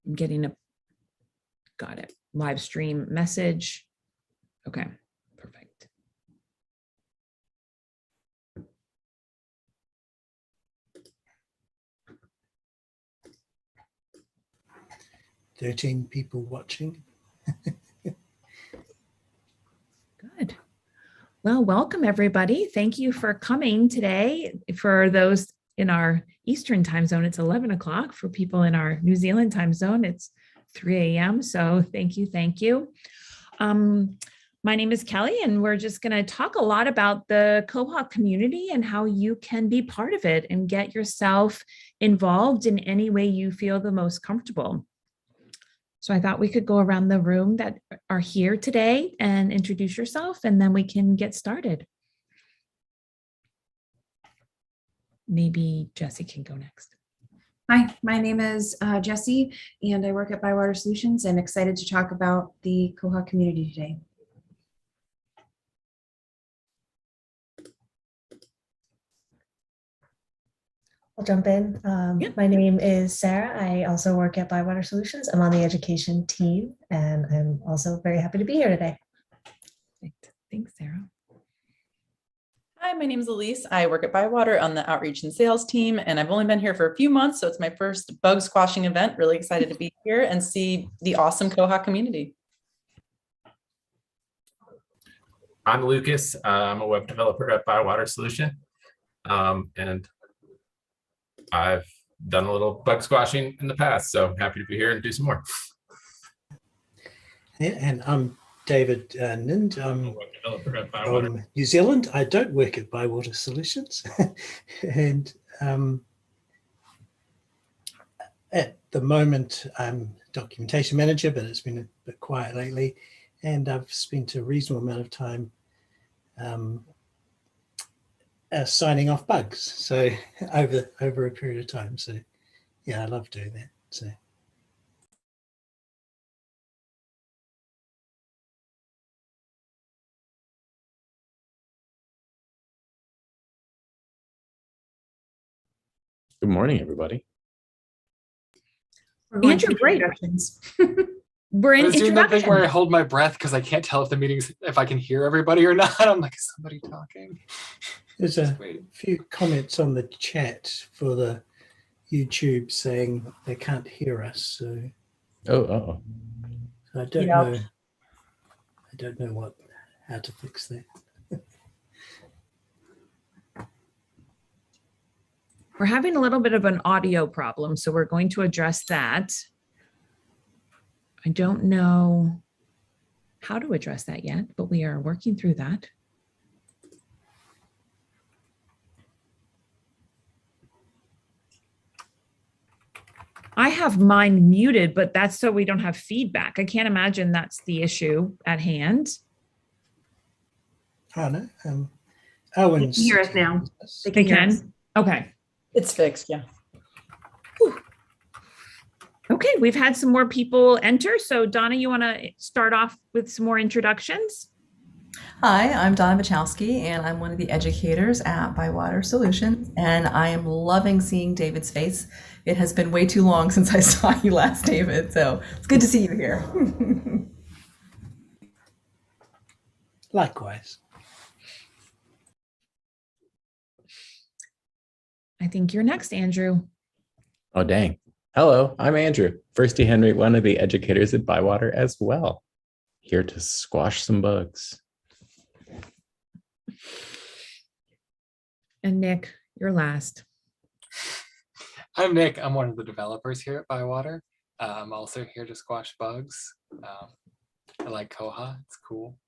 I'm getting a, got it, live stream message. Okay, perfect. "13 people watching." Good. Well, welcome everybody. Thank you for coming today. For those in our Eastern time zone, it's 11 o'clock. For people in our New Zealand time zone, it's 3 a.m. So thank you, thank you. My name is Kelly, and we're just going to talk a lot about the Quahog community and how you can be part of it and get yourself involved in any way you feel the most comfortable. So I thought we could go around the room that are here today and introduce yourself, and then we can get started. Maybe Jessie can go next. Hi, my name is Jessie, and I work at Bywater Solutions, and excited to talk about the Quahog community today. I'll jump in. My name is Sarah. I also work at Bywater Solutions. I'm on the education team, and I'm also very happy to be here today. Thanks, Sarah. Hi, my name is Elise. I work at Bywater on the outreach and sales team, and I've only been here for a few months, so it's my first bug squashing event. Really excited to be here and see the awesome Quahog community. I'm Lucas. I'm a web developer at Bywater Solution, and I've done a little bug squashing in the past, so I'm happy to be here and do some more. Yeah, and I'm David Nind. I'm a I'm web developer at Bywater. from New Zealand. I don't work at Bywater Solutions. And at the moment, I'm documentation manager, but it's been a bit quiet lately. And I've spent a reasonable amount of time signing off bugs. So over a period of time. So yeah, I love doing that. So. Good morning, everybody. Andrew, great. We're in I was doing that thing introduction. where I hold my breath because I can't tell if the meeting's, if I can hear everybody or not. I'm like, is somebody talking? There's a few comments on the chat for the YouTube saying they can't hear us. So Oh, I don't know. I don't know how to fix that. We're having a little bit of an audio problem, so we're going to address that. I don't know how to address that yet, but we are working through that. I have mine muted, but that's so we don't have feedback. I can't imagine that's the issue at hand. Oh no. They Owen's can hear us now. They can? Okay. It's fixed, yeah. Okay, we've had some more people enter. So Donna, you want to start off with some more introductions? Hi, I'm Donna Bachowski, and I'm one of the educators at Bywater Solutions, and I am loving seeing David's face. It has been way too long since I saw you last, David, so it's good to see you here. Likewise. I think you're next, Andrew. oh, dang. Hello, I'm Andrew. Firsty Henry, one of the educators at Bywater as well. Here to squash some bugs. And Nick, you're last. I'm Nick. I'm one of the developers here at Bywater. I'm also here to squash bugs. I like Quahog. It's cool.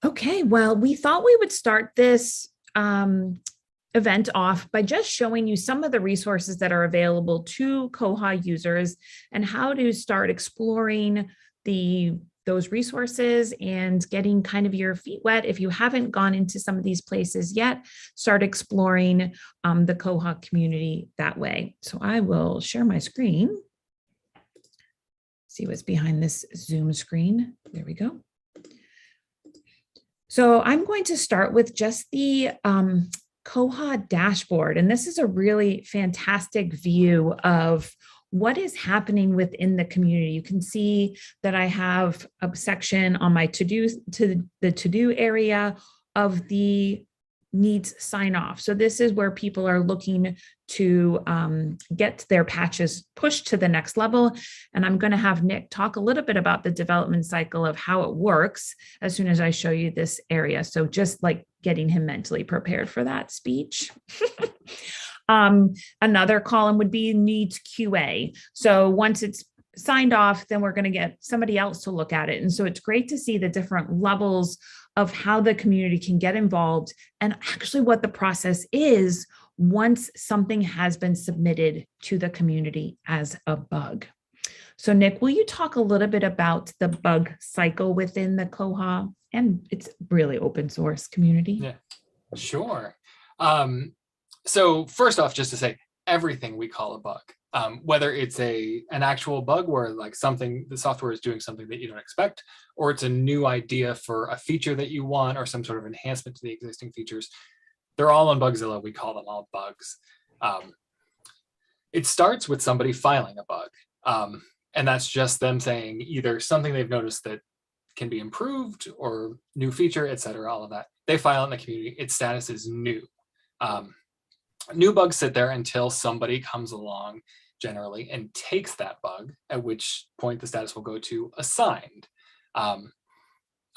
Okay, well, we thought we would start this event off by just showing you some of the resources that are available to Quahog users and how to start exploring those resources and getting kind of your feet wet. If you haven't gone into some of these places yet, start exploring the Quahog community that way. So I will share my screen. See what's behind this Zoom screen. There we go. So I'm going to start with just the Quahog Dashboard. And this is a really fantastic view of what is happening within the community. You can see that I have a section on my the to-do area of the needs sign off. So this is where people are looking to get their patches pushed to the next level. And I'm going to have Nick talk a little bit about the development cycle of how it works as soon as I show you this area. So just like getting him mentally prepared for that speech. Another column would be needs QA. So once it's signed off, then we're going to get somebody else to look at it. And so it's great to see the different levels of how the community can get involved and actually what the process is once something has been submitted to the community as a bug. So Nick, will you talk a little bit about the bug cycle within the Quahog, and it's really open source community? Yeah, sure. So first off, just to say, everything we call a bug, whether it's an actual bug where like the software is doing something that you don't expect, or it's a new idea for a feature that you want, or some sort of enhancement to the existing features, they're all on Bugzilla. We call them all bugs. It starts with somebody filing a bug. And that's just them saying either something they've noticed that can be improved or new feature, et cetera, all of that. They file it in the community. Its status is new. New bugs sit there until somebody comes along generally and takes that bug, at which point the status will go to assigned.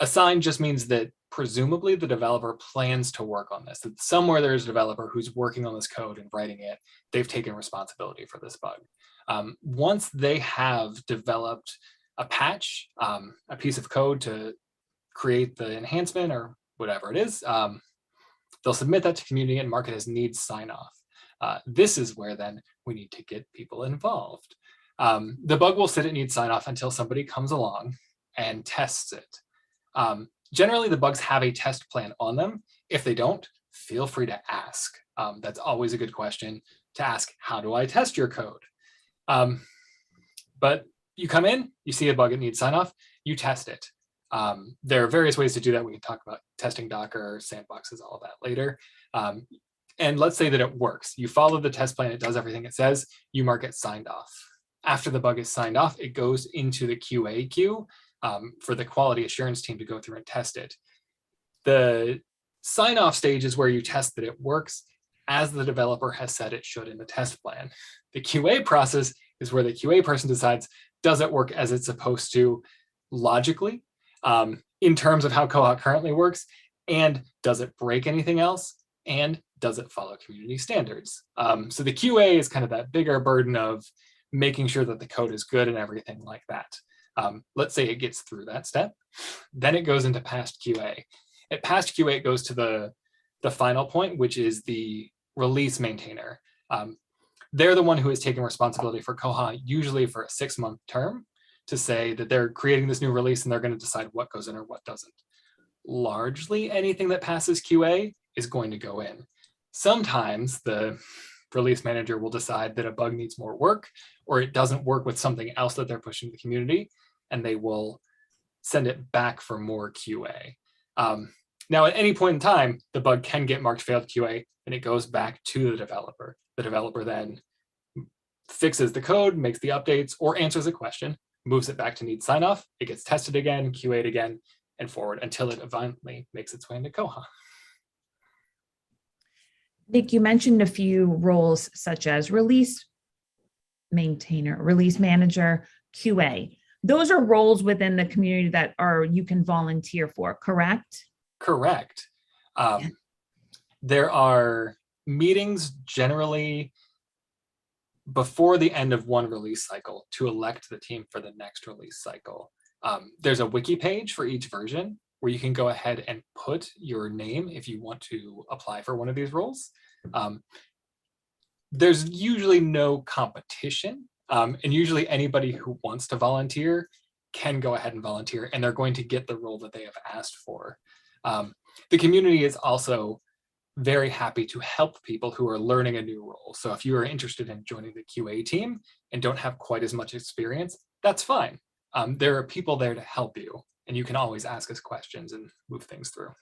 Assigned just means that presumably the developer plans to work on this, that somewhere there's a developer who's working on this code and writing it. They've taken responsibility for this bug. Once they have developed a patch, a piece of code to create the enhancement or whatever it is, they'll submit that to community and mark it as needs sign off. This is where then we need to get people involved. The bug will sit at needs sign off until somebody comes along and tests it. Generally, the bugs have a test plan on them. If they don't, feel free to ask. That's always a good question to ask. How do I test your code? But you come in, you see a bug that needs sign off, you test it. There are various ways to do that. We can talk about testing Docker, Sandboxes, all of that later. And let's say that it works. You follow the test plan, it does everything it says, you mark it signed off. After the bug is signed off, it goes into the QA queue for the quality assurance team to go through and test it. The sign-off stage is where you test that it works as the developer has said it should in the test plan. The QA process is where the QA person decides, does it work as it's supposed to logically, in terms of how Quahog currently works, and does it break anything else, and does it follow community standards? So the QA is kind of that bigger burden of making sure that the code is good and everything like that. Let's say it gets through that step, then it goes into past QA. At past QA, it goes to the final point, which is the release maintainer. They're the one who is taking responsibility for Quahog, usually for a 6-month term, to say that they're creating this new release and they're going to decide what goes in or what doesn't. Largely anything that passes QA is going to go in. Sometimes the release manager will decide that a bug needs more work or it doesn't work with something else that they're pushing to the community, and they will send it back for more QA. Now, at any point in time, the bug can get marked failed QA and it goes back to the developer. The developer then fixes the code, makes the updates, or answers a question, moves it back to need sign off. It gets tested again, QA'd again, and forward until it eventually makes its way into Quahog. Nick, you mentioned a few roles such as release maintainer, release manager, QA. Those are roles within the community that you can volunteer for, correct? Correct. There are meetings generally before the end of one release cycle to elect the team for the next release cycle. There's a wiki page for each version where you can go ahead and put your name if you want to apply for one of these roles. There's usually no competition, and usually anybody who wants to volunteer can go ahead and volunteer, and they're going to get the role that they have asked for. The community is also very happy to help people who are learning a new role. So if you are interested in joining the QA team and don't have quite as much experience, that's fine. There are people there to help you, and you can always ask us questions and move things through.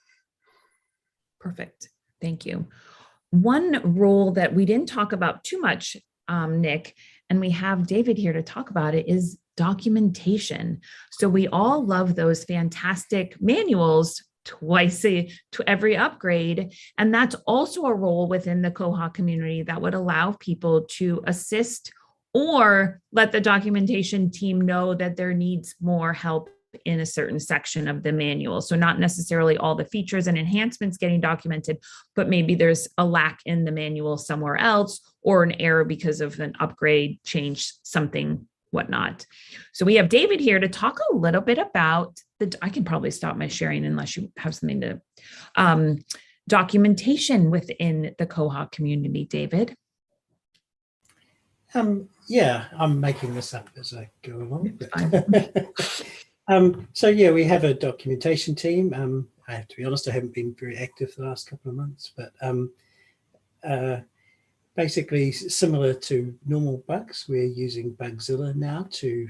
Perfect. Thank you. one role that we didn't talk about too much, Nick, and we have David here to talk about it, is documentation. So we all love those fantastic manuals to every upgrade. And that's also a role within the Quahog community that would allow people to assist or let the documentation team know that there needs more help in a certain section of the manual. So not necessarily all the features and enhancements getting documented, but maybe there's a lack in the manual somewhere else, or an error because of an upgrade, change, something, whatnot. So we have David here to talk a little bit about I can probably stop my sharing unless you have something to, documentation within the Quahog community, David. Yeah, I'm making this up as I go along. So yeah, we have a documentation team. I have to be honest, I haven't been very active the last couple of months, but basically similar to normal bugs, we're using Bugzilla now to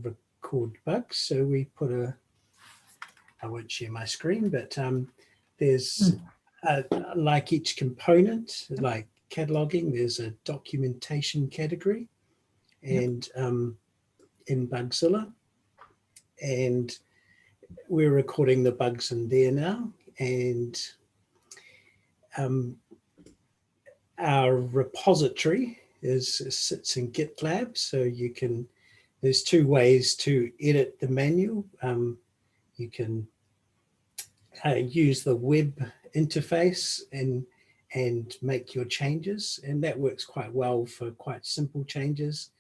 record bugs. So we put I won't share my screen, but there's like each component, like cataloging, there's a documentation category, and in Bugzilla, and we're recording the bugs in there now. And our repository sits in GitLab, so there's two ways to edit the manual. You can use the web interface and make your changes, and that works quite well for quite simple changes.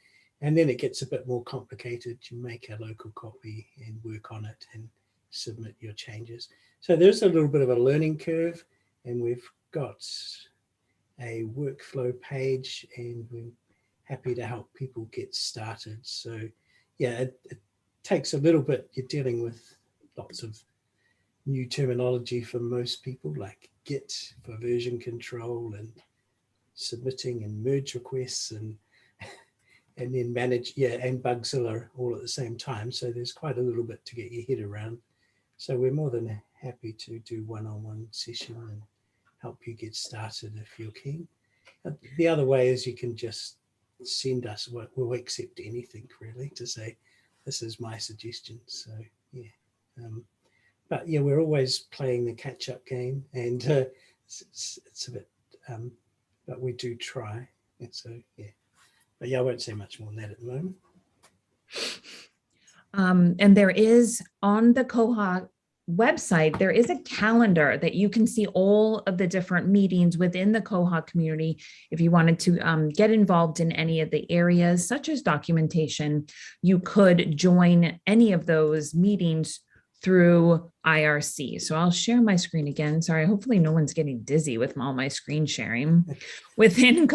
And then it gets a bit more complicated. You make a local copy and work on it and submit your changes. So there's a little bit of a learning curve, and we've got a workflow page, and we're happy to help people get started. So yeah, it takes a little bit. You're dealing with lots of new terminology for most people, like Git for version control and submitting and merge requests and then manage, and Bugzilla all at the same time. So there's quite a little bit to get your head around. So we're more than happy to do one-on-one session and help you get started if you're keen. The other way is you can just send us, we'll accept anything really, to say, this is my suggestion. So yeah, but yeah, we're always playing the catch-up game, and it's a bit, but we do try. And so yeah, but yeah, I won't say much more than that at the moment. And there is on the Quahog website, there is a calendar that you can see all of the different meetings within the Quahog community. If you wanted to get involved in any of the areas such as documentation, you could join any of those meetings through IRC. So I'll share my screen again. Sorry, hopefully no one's getting dizzy with all my screen sharing. Within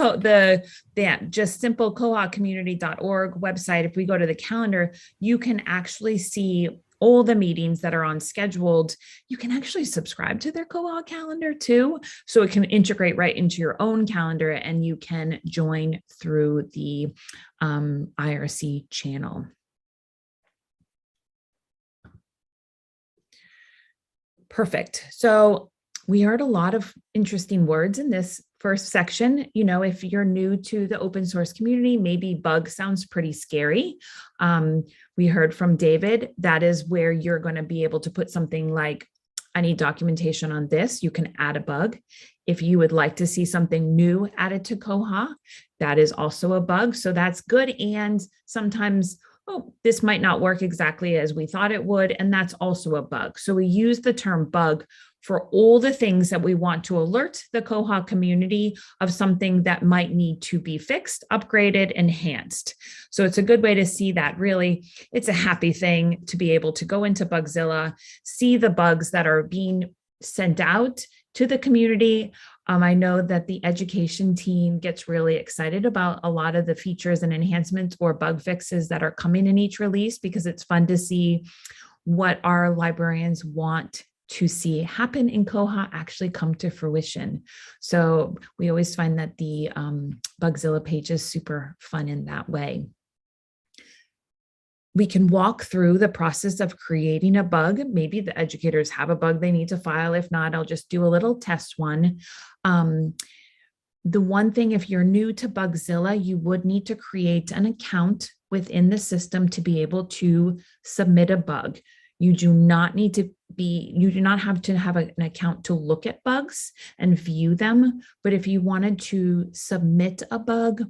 just simple quahogcommunity.org website, if we go to the calendar, you can actually see all the meetings that are on scheduled. You can actually subscribe to their Quahog calendar too. So it can integrate right into your own calendar, and you can join through the IRC channel. Perfect. So we heard a lot of interesting words in this first section. You know, if you're new to the open source community, maybe bug sounds pretty scary. We heard from David, that is where you're going to be able to put something like, I need documentation on this. You can add a bug. If you would like to see something new added to Quahog, that is also a bug. So that's good. And sometimes, oh, this might not work exactly as we thought it would, and that's also a bug. So we use the term bug for all the things that we want to alert the Quahog community of something that might need to be fixed, upgraded, enhanced. So it's a good way to see that. Really, it's a happy thing to be able to go into Bugzilla, see the bugs that are being sent out to the community. I know that the education team gets really excited about a lot of the features and enhancements or bug fixes that are coming in each release, because it's fun to see what our librarians want to see happen in Quahog actually come to fruition. So we always find that the Bugzilla page is super fun in that way. we can walk through the process of creating a bug. Maybe the educators have a bug they need to file. If not, I'll just do a little test one. The one thing, if you're new to Bugzilla, you would need to create an account within the system to be able to submit a bug. You do not have to have an account to look at bugs and view them. But if you wanted to submit a bug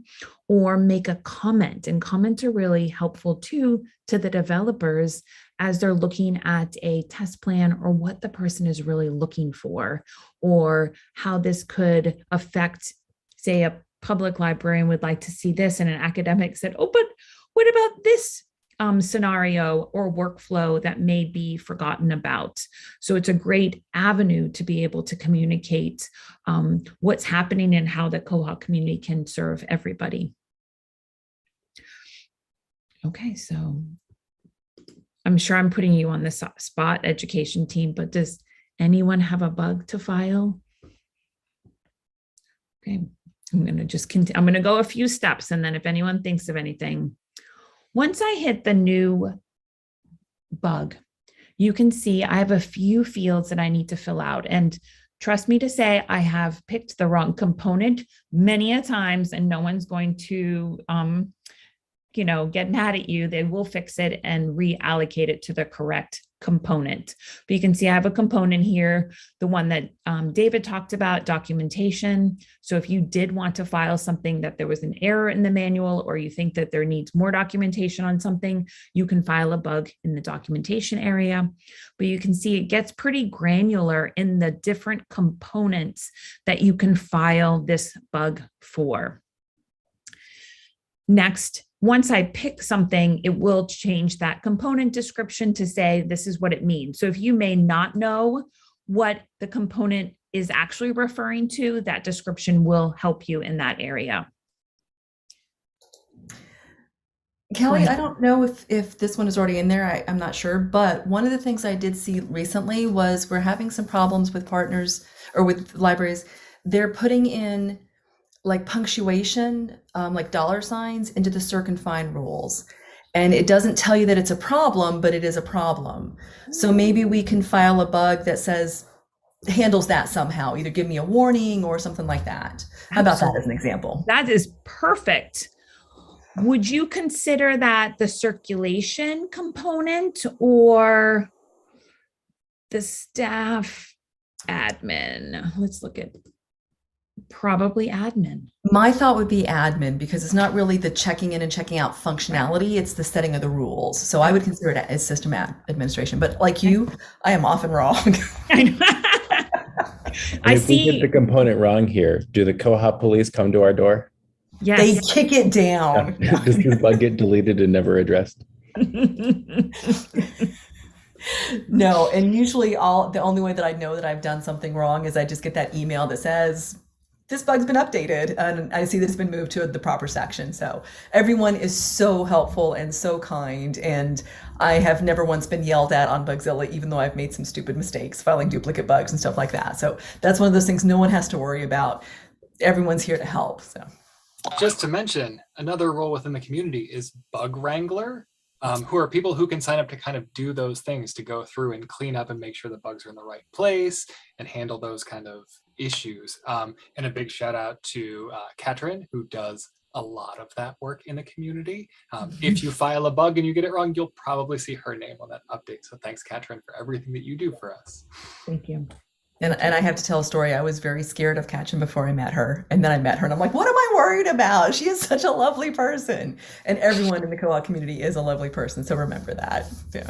or make a comment, and comments are really helpful too to the developers as they're looking at a test plan or what the person is really looking for, or how this could affect, say, a public librarian would like to see this, and an academic said, oh, but what about this scenario or workflow that may be forgotten about? So it's a great avenue to be able to communicate what's happening and how the Quahog community can serve everybody. Okay, so I'm sure I'm putting you on the spot, education team, but does anyone have a bug to file? Okay, I'm going to just continue. I'm going to go a few steps, and then if anyone thinks of anything. Once I hit the new bug, you can see I have a few fields that I need to fill out. And trust me to say, I have picked the wrong component many a times, and no one's going to, get mad at you. They will fix it and reallocate it to the correct component. But you can see I have a component here, the one that David talked about, documentation. So if you did want to file something that there was an error in the manual, or you think that there needs more documentation on something, you can file a bug in the documentation area. But you can see it gets pretty granular in the different components that you can file this bug for. Next, once I pick something, it will change that component description to say, this is what it means. So if you may not know what the component is actually referring to, that description will help you in that area. Kelly, I don't know if this one is already in there. I'm not sure. But one of the things I did see recently was we're having some problems with partners or with libraries. They're putting in like punctuation, like $signs into the circ and find rules. And it doesn't tell you that it's a problem, but it is a problem. So maybe we can file a bug that says, handles that somehow, either give me a warning or something like that. How about that as an example? That is perfect. Would you consider that the circulation component or the staff admin? Let's look at probably admin. My thought would be admin, because it's not really the checking in and checking out functionality, it's the setting of the rules. So I would consider it as system administration, but like you, I am often wrong. If we get the component wrong here, do the Quahog police come to our door? Yes. They kick it down. Yeah. Does this bug get deleted and never addressed? No, and usually the only way that I know that I've done something wrong is I just get that email that says, this bug's been updated, and I see that it's been moved to the proper section. So everyone is so helpful and so kind, and I have never once been yelled at on Bugzilla, even though I've made some stupid mistakes filing duplicate bugs and stuff like that. So that's one of those things no one has to worry about. Everyone's here to help. So just to mention, another role within the community is Bug Wrangler, who are people who can sign up to kind of do those things, to go through and clean up and make sure the bugs are in the right place and handle those kind of issues. And a big shout out to Katrin, who does a lot of that work in the community. If you file a bug and you get it wrong, you'll probably see her name on that update. So thanks, Katrin, for everything that you do for us. Thank you. And I have to tell a story. I was very scared of Katrin before I met her. And then I met her and I'm like, what am I worried about? She is such a lovely person. And everyone in the Quahog community is a lovely person. So remember that. Yeah.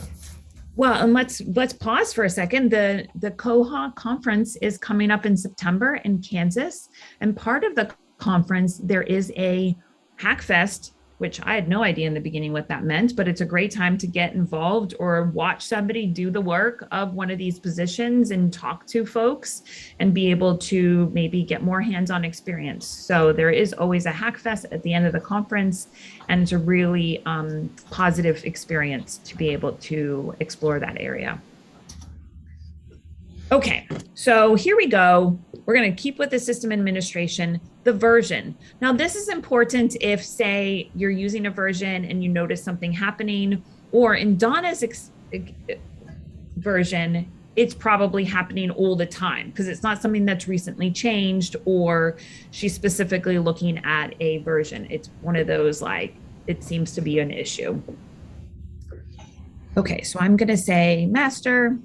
Well, and let's pause for a second. The Quahog conference is coming up in September in Kansas. And part of the conference, there is a Hackfest, which I had no idea in the beginning what that meant, but it's a great time to get involved or watch somebody do the work of one of these positions and talk to folks and be able to maybe get more hands-on experience. So there is always a Hackfest at the end of the conference, and it's a really positive experience to be able to explore that area. Okay, so here we go. We're going to keep with the system administration, the version. Now, this is important if, say, you're using a version and you notice something happening, Or in Donna's version, it's probably happening all the time because it's not something that's recently changed or she's specifically looking at a version. It's one of those, like, it seems to be an issue. Okay, so I'm going to say master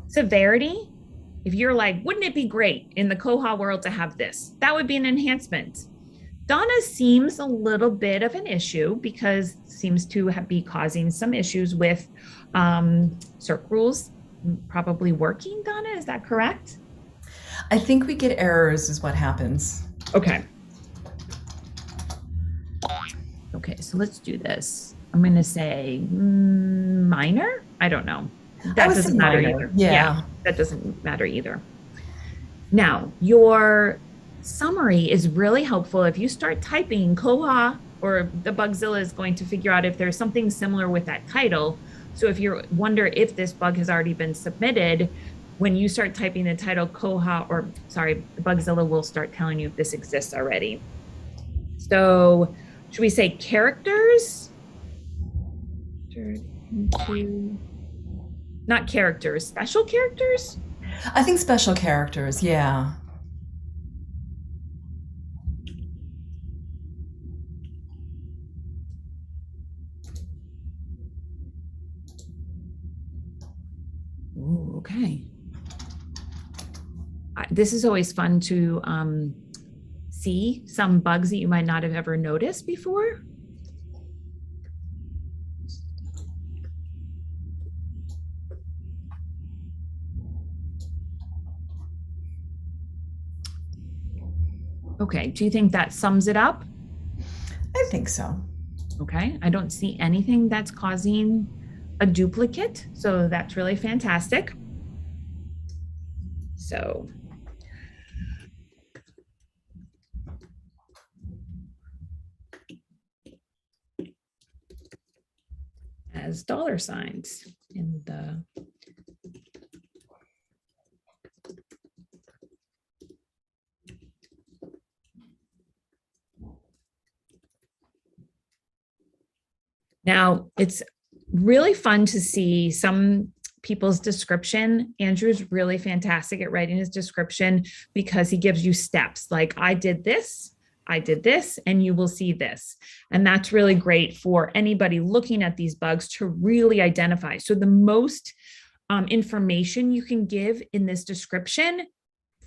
severity. If you're like, wouldn't it be great in the Quahog world to have this? That would be an enhancement. Donna seems a little bit of an issue because it seems to be causing some issues with circ rules probably working. Donna, is that correct? I think we get errors is what happens. Okay. Okay, so let's do this. I'm going to say minor. I don't know. That doesn't matter either. Yeah, that doesn't matter either. Now, your summary is really helpful. If you start typing Quahog, or the Bugzilla is going to figure out if there's something similar with that title. So if you wonder if this bug has already been submitted, when you start typing the title Quahog, or sorry, Bugzilla will start telling you if this exists already. So should we say characters? Not characters, special characters? I think special characters, yeah. Ooh, okay. This is always fun to see some bugs that you might not have ever noticed before. Okay, do you think that sums it up? I think so. Okay, I don't see anything that's causing a duplicate, so that's really fantastic. So as dollar signs in the now, it's really fun to see some people's description. Andrew's really fantastic at writing his description because he gives you steps like I did this, and you will see this. And that's really great for anybody looking at these bugs to really identify. So the most information you can give in this description,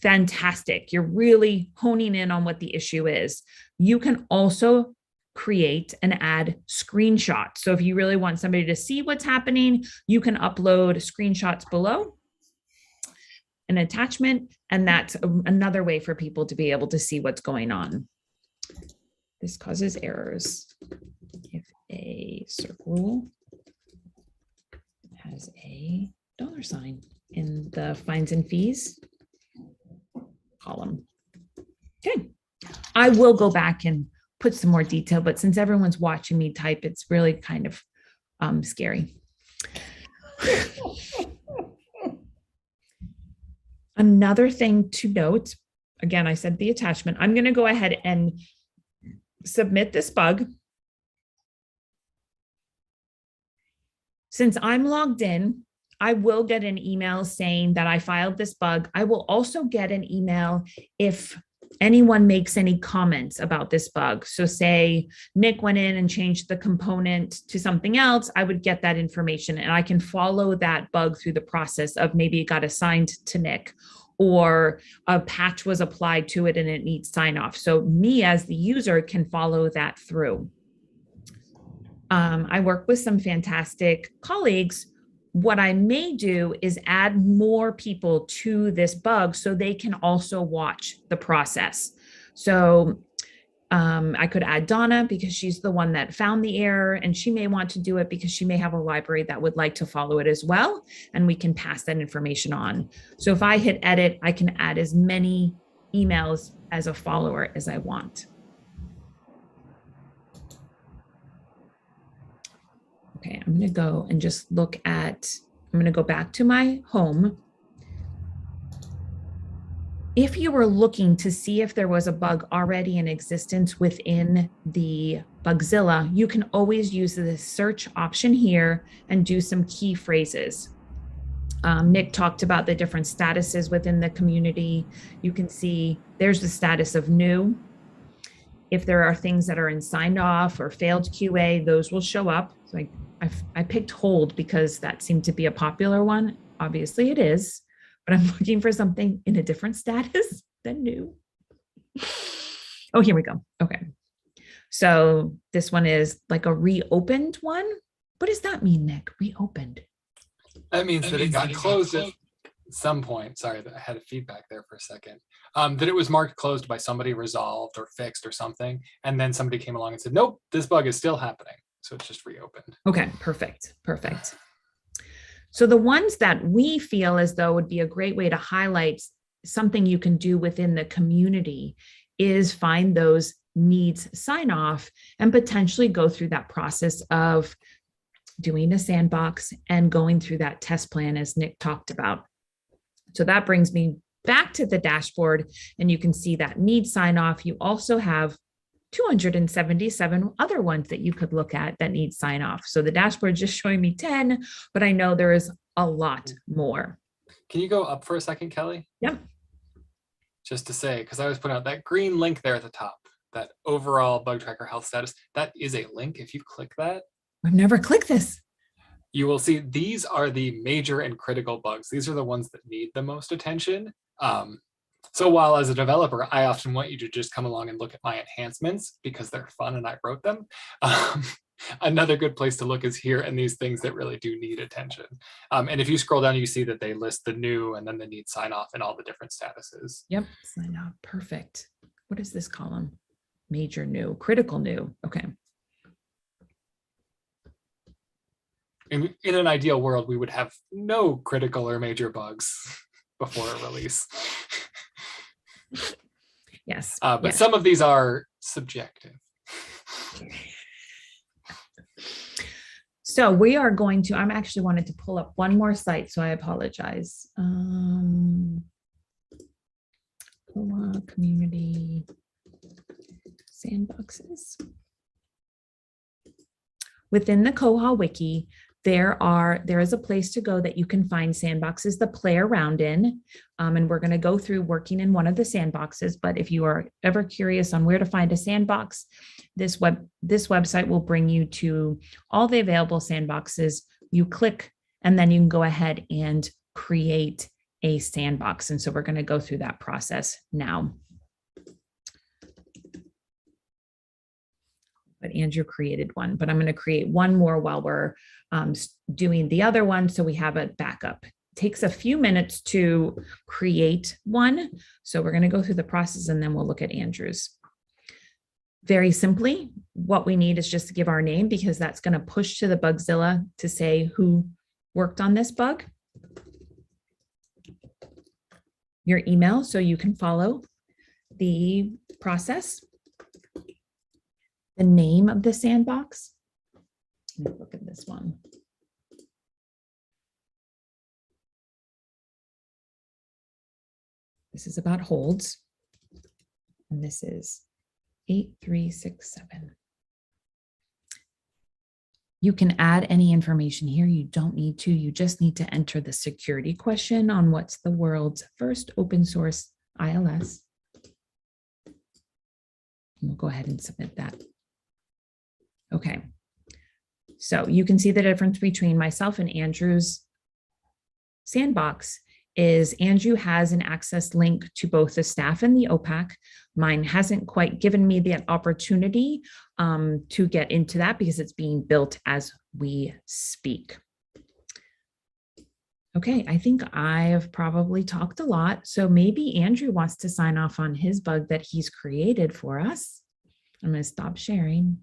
fantastic. You're really honing in on what the issue is. You can also create and add screenshots. So if you really want somebody to see what's happening, you can upload screenshots below, an attachment, and that's another way for people to be able to see what's going on. This causes errors. If a circle has a dollar sign in the fines and fees column. Okay, I will go back and put some more detail, but since everyone's watching me type, it's really kind of scary. Another thing to note, again, I said the attachment, I'm going to go ahead and submit this bug. Since I'm logged in, I will get an email saying that I filed this bug. I will also get an email if anyone makes any comments about this bug. So say Nick went in and changed the component to something else, I would get that information and I can follow that bug through the process of maybe it got assigned to Nick or a patch was applied to it and it needs sign off. So me as the user can follow that through. I work with some fantastic colleagues. What I may do is add more people to this bug so they can also watch the process. So I could add Donna because she's the one that found the error and she may want to do it because she may have a library that would like to follow it as well. And we can pass that information on. So if I hit edit, I can add as many emails as a follower as I want. Okay, I'm going to go and just look at, I'm going to go back to my home. If you were looking to see if there was a bug already in existence within the Bugzilla, you can always use the search option here and do some key phrases. Nick talked about the different statuses within the community. You can see there's the status of new. If there are things that are in signed off or failed QA, those will show up. So I picked hold because that seemed to be a popular one. Obviously it is, but I'm looking for something in a different status than new. Oh, here we go. Okay. So this one is like a reopened one. What does that mean, Nick? Reopened? That means that it got closed at some point. Sorry, I had a feedback there for a second. That it was marked closed by somebody, resolved or fixed or something. And then somebody came along and said, nope, this bug is still happening. So it's just reopened. Okay, perfect, perfect. So the ones that we feel as though would be a great way to highlight something you can do within the community is find those needs sign off and potentially go through that process of doing a sandbox and going through that test plan as Nick talked about. So that brings me back to the dashboard, and you can see that need sign off. You also have 277 other ones that you could look at that need sign off. So the dashboard is just showing me 10, but I know there is a lot more. Can you go up for a second, Kelly? Yep. Just to say, because I was putting out that green link there at the top, that overall bug tracker health status, that is a link. If you click that, I've never clicked this. you will see these are the major and critical bugs. These are the ones that need the most attention. So while as a developer, I often want you to just come along and look at my enhancements because they're fun and I wrote them. Another good place to look is here and these things that really do need attention. And if you scroll down, you see that they list the new and then the need sign off and all the different statuses. Yep, sign off, perfect. What is this column? Major new, critical new, okay. In an ideal world, we would have no critical or major bugs before a release. Yes. But yes. some of these are subjective. So we are going to, I'm actually wanted to pull up one more site, so I apologize. Community sandboxes. Within the Quahog wiki, there is a place to go that you can find sandboxes to play around in. And we're going to go through working in one of the sandboxes. But if you are ever curious on where to find a sandbox, this website will bring you to all the available sandboxes. You click, and then you can go ahead and create a sandbox. And so we're going to go through that process now. But Andrew created one, but I'm going to create one more while we're doing the other one, so we have a backup. It takes a few minutes to create one, so we're going to go through the process and then we'll look at Andrew's. Very simply, what we need is just to give our name, because that's going to push to the Bugzilla to say who worked on this bug. Your email, so you can follow the process. The name of the sandbox. Let's look at this one. This is about holds. And this is 8367. You can add any information here. You don't need to. You just need to enter the security question on what's the world's first open source ILS. And we'll go ahead and submit that. Okay, so you can see the difference between myself and Andrew's sandbox is Andrew has an access link to both the staff and the OPAC. Mine hasn't quite given me the opportunity to get into that because it's being built as we speak. Okay, I think I've probably talked a lot. So maybe Andrew wants to sign off on his bug that he's created for us. I'm going to stop sharing.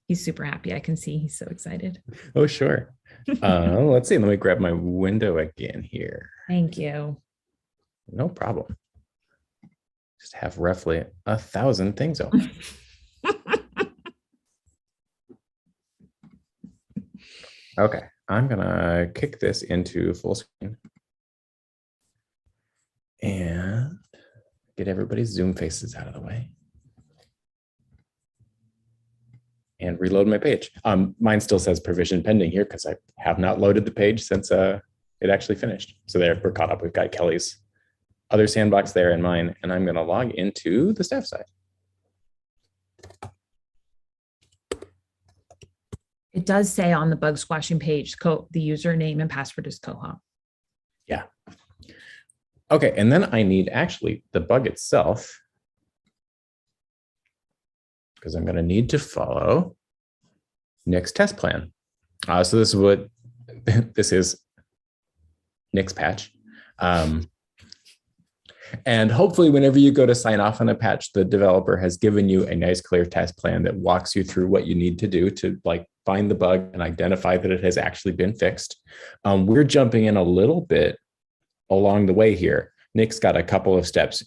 He's super happy. I can see he's so excited. Oh, sure. Let's see. Let me grab my window again here. Thank you. No problem. Just have roughly 1,000 things open. Okay, I'm gonna kick this into full screen and get everybody's Zoom faces out of the way. and reload my page. Mine still says provision pending here because I have not loaded the page since it actually finished. So there, we're caught up. We've got Kelly's other sandbox there and mine, and I'm going to log into the staff side. It does say on the bug squashing page, the username and password is Quahog. Yeah. Okay, and then I need actually the bug itself, because I'm going to need to follow Nick's test plan. So this is what this is, Nick's patch. And hopefully whenever you go to sign off on a patch, the developer has given you a nice clear test plan that walks you through what you need to do to like find the bug and identify that it has actually been fixed. We're jumping in a little bit along the way here. Nick's got a couple of steps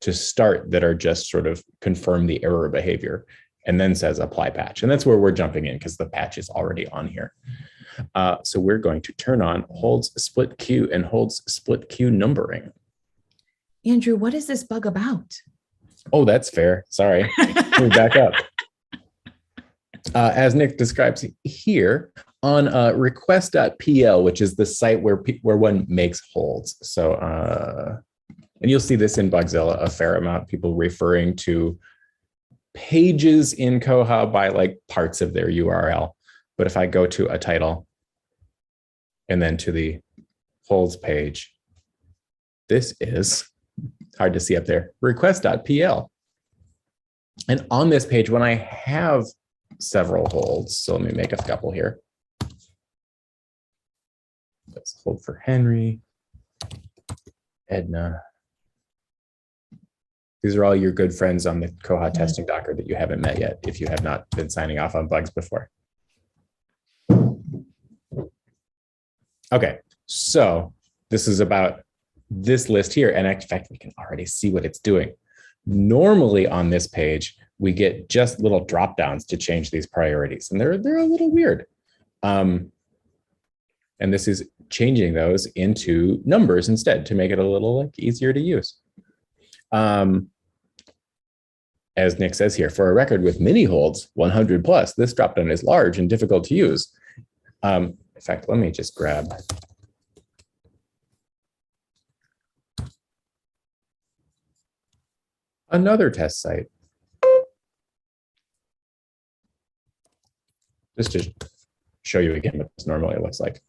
to start that are just sort of confirm the error behavior and then says apply patch. And that's where we're jumping in because the patch is already on here. So we're going to turn on holds split queue and holds split queue numbering. Andrew, what is this bug about? Oh, that's fair. Sorry. Let me back up. As Nick describes here on request.pl, which is the site where one makes holds. So, and you'll see this in Bugzilla a fair amount, people referring to pages in Quahog by like parts of their URL. But if I go to a title and then to the holds page, this is hard to see up there, request.pl. And on this page, when I have several holds, so let me make a couple here. Let's hold for Henry, Edna. These are all your good friends on the Quahog testing Docker that you haven't met yet, if you have not been signing off on bugs before. Okay, so this is about this list here. And in fact, we can already see what it's doing. Normally on this page, we get just little drop downs to change these priorities. And they're a little weird. And this is changing those into numbers instead to make it a little like easier to use. As Nick says here, for a record with many holds, 100 plus, this dropdown is large and difficult to use. In fact, let me just grab another test site. Just to show you again what this normally looks like.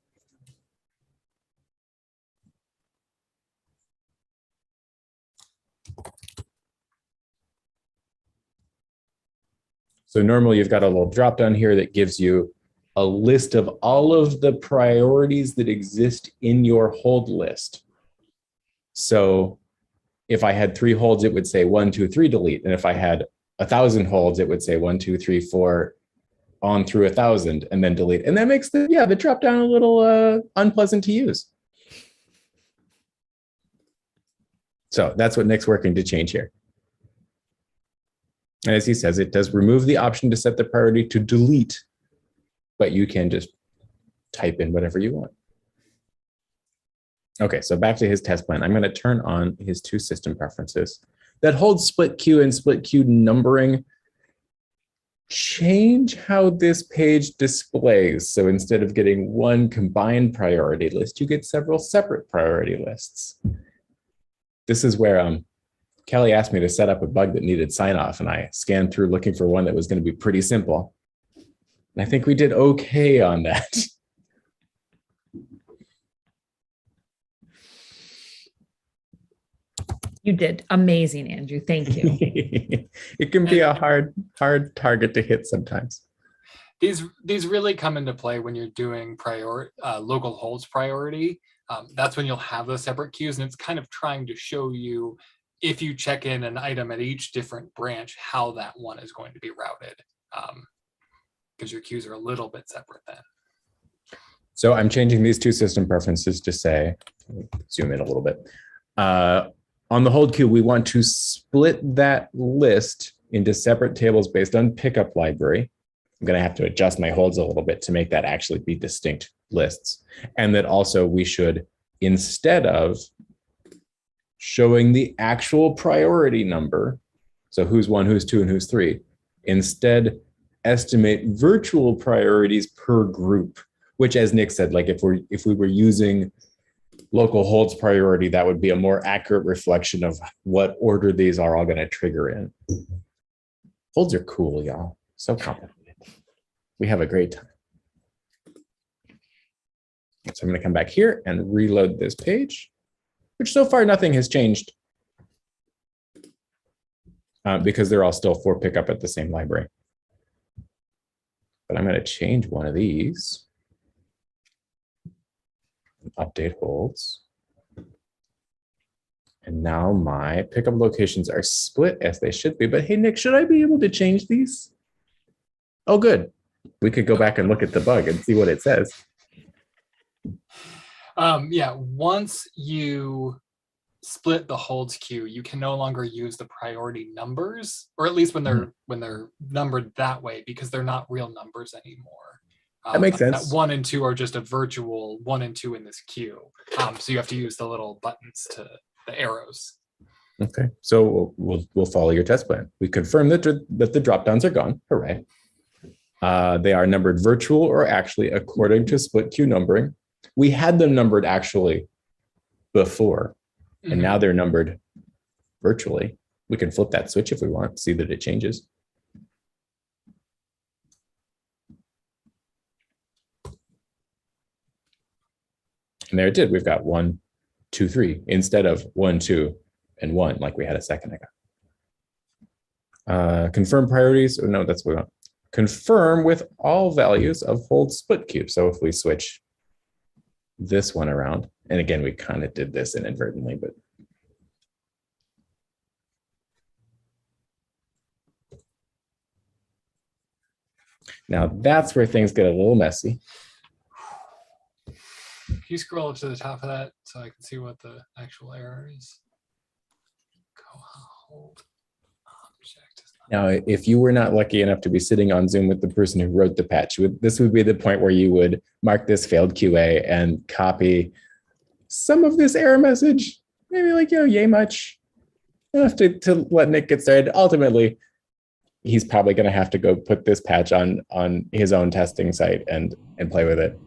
So normally you've got a little drop down here that gives you a list of all of the priorities that exist in your hold list. So if I had 3 holds, it would say 1, 2, 3, delete. And if I had 1,000 holds, it would say 1, 2, 3, 4, on through 1,000, and then delete. And that makes the drop down a little unpleasant to use. So that's what Nick's working to change here. And as he says, it does remove the option to set the priority to delete, but you can just type in whatever you want. Okay, so back to his test plan. I'm going to turn on his 2 system preferences. That holds split queue and split queue numbering. Change how this page displays. So instead of getting one combined priority list, you get several separate priority lists. This is where Kelly asked me to set up a bug that needed sign off, and I scanned through looking for one that was going to be pretty simple. And I think we did okay on that. You did amazing, Andrew. Thank you. It can be a hard target to hit sometimes. These really come into play when you're doing local holds priority. That's when you'll have those separate queues, and it's kind of trying to show you, if you check in an item at each different branch, how that one is going to be routed, because your queues are a little bit separate then. So I'm changing these 2 system preferences to say, zoom in a little bit. On the hold queue, we want to split that list into separate tables based on pickup library. I'm going to have to adjust my holds a little bit to make that actually be distinct lists. And that also we should, instead of showing the actual priority number, so who's 1, who's 2, and who's 3, instead estimate virtual priorities per group, which, as Nick said, like if we were using local holds priority, that would be a more accurate reflection of what order these are all going to trigger in. Holds are cool, y'all. So complicated. We have a great time. So I'm going to come back here and reload this page, which so far nothing has changed because they're all still for pickup at the same library. But I'm going to change one of these. Update holds. And now my pickup locations are split as they should be. But hey, Nick, should I be able to change these? Oh, good. We could go back and look at the bug and see what it says. Yeah, once you split the holds queue, you can no longer use the priority numbers, or at least when they're numbered that way, because they're not real numbers anymore. That makes sense. That 1 and 2 are just a virtual 1 and 2 in this queue. So you have to use the little buttons to the arrows. Okay, so we'll follow your test plan. We confirm that the drop downs are gone. Hooray! They are numbered virtual or actually according to split queue numbering. We had them numbered actually before, and now they're numbered virtually. We can flip that switch if we want, see that it changes. And there it did. We've got 1, 2, 3 instead of 1, 2, and 1 like we had a second ago. Confirm priorities. Oh, no, that's what we want. Confirm with all values of hold split queue. So if we switch this one around, and again, we kind of did this inadvertently, but now that's where things get a little messy. Can you scroll up to the top of that so I can see what the actual error is? Hold object. Now, if you were not lucky enough to be sitting on Zoom with the person who wrote the patch, this would be the point where you would mark this failed QA and copy some of this error message, maybe like, yay much, enough to let Nick get started. Ultimately, he's probably going to have to go put this patch on his own testing site and play with it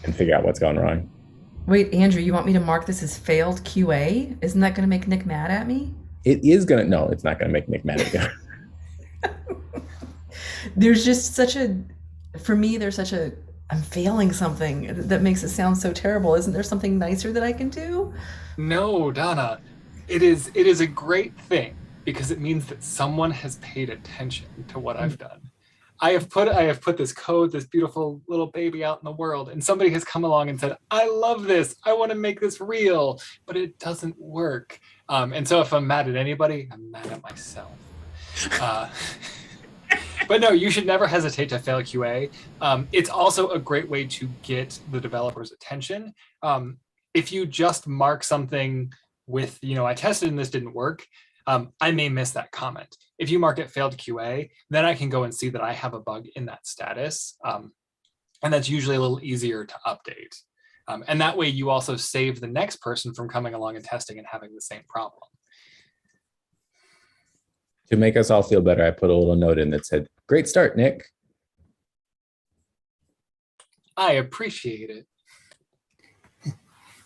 and figure out what's going wrong. Wait, Andrew, you want me to mark this as failed QA? Isn't that going to make Nick mad at me? It is going to, no, it's not going to make Nick mad again. There's just for me, there's such a, I'm failing something that makes it sound so terrible. Isn't there something nicer that I can do? No, Donna, it is a great thing because it means that someone has paid attention to what I've done. I have put this code, this beautiful little baby out in the world, and somebody has come along and said, I love this. I want to make this real, but it doesn't work. And so if I'm mad at anybody, I'm mad at myself. But no, you should never hesitate to fail QA. It's also a great way to get the developer's attention. If you just mark something with, I tested and this didn't work, I may miss that comment. If you mark it failed QA, then I can go and see that I have a bug in that status. And that's usually a little easier to update. And that way you also save the next person from coming along and testing and having the same problem. To make us all feel better, I put a little note in that said, great start, Nick. I appreciate it.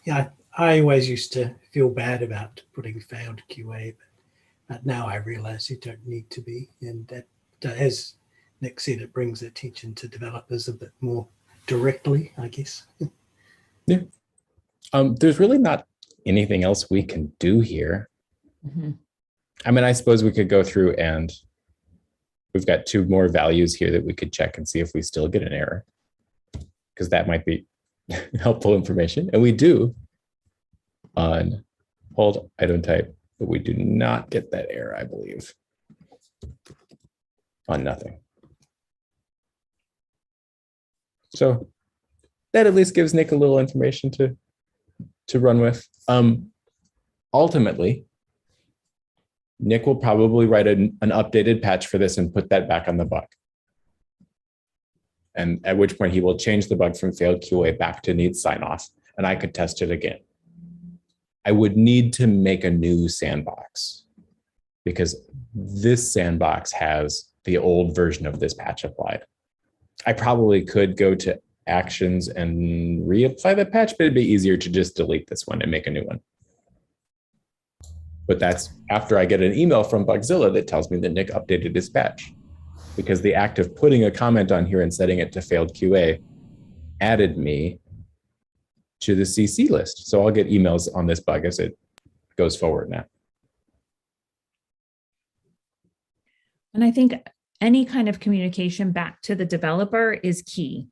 Yeah, I always used to feel bad about putting failed QA, but now I realize you don't need to be. And that, as Nick said, it brings attention to developers a bit more directly, I guess. Yeah. There's really not anything else we can do here. Mm-hmm. I mean, I suppose we could go through and we've got 2 more values here that we could check and see if we still get an error, because that might be helpful information. And we do on hold item type, but we do not get that error, I believe, on nothing. So that at least gives Nick a little information to run with. Ultimately, Nick will probably write an updated patch for this and put that back on the bug. And at which point he will change the bug from failed QA back to needs sign off, and I could test it again. I would need to make a new sandbox because this sandbox has the old version of this patch applied. I probably could go to actions and reapply the patch, but it'd be easier to just delete this one and make a new one. But that's after I get an email from Bugzilla that tells me that Nick updated his patch, because the act of putting a comment on here and setting it to failed QA added me to the CC list. So I'll get emails on this bug as it goes forward now. And I think any kind of communication back to the developer is key,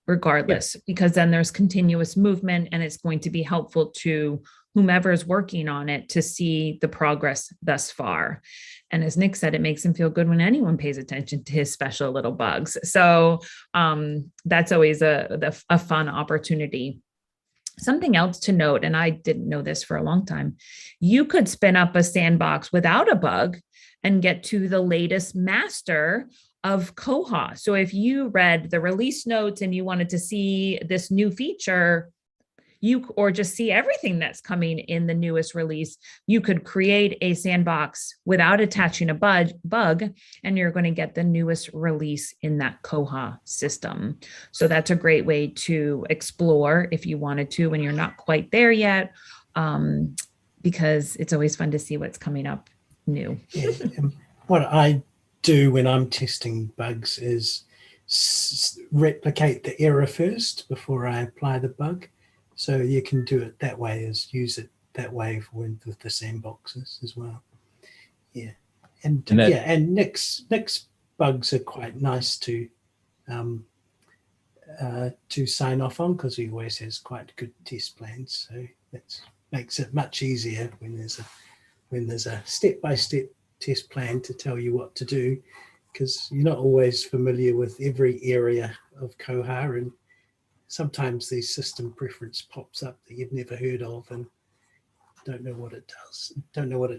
regardless, because then there's continuous movement and it's going to be helpful to whomever is working on it to see the progress thus far. And as Nick said, it makes him feel good when anyone pays attention to his special little bugs. So that's always a fun opportunity. Something else to note, and I didn't know this for a long time, you could spin up a sandbox without a bug and get to the latest master of Quahog. So if you read the release notes and you wanted to see this new feature, or just see everything that's coming in the newest release, you could create a sandbox without attaching a bug, and you're going to get the newest release in that Quahog system. So that's a great way to explore if you wanted to when you're not quite there yet, because it's always fun to see what's coming up new. Yeah. What I do when I'm testing bugs is replicate the error first before I apply the bug. So you can do it that way, is use it that way with the sandboxes as well. Yeah, and Nick's bugs are quite nice to sign off on, because he always has quite good test plans. So that makes it much easier when there's a step-by-step test plan to tell you what to do, because you're not always familiar with every area of Quahog, and sometimes the system preference pops up that you've never heard of and don't know what it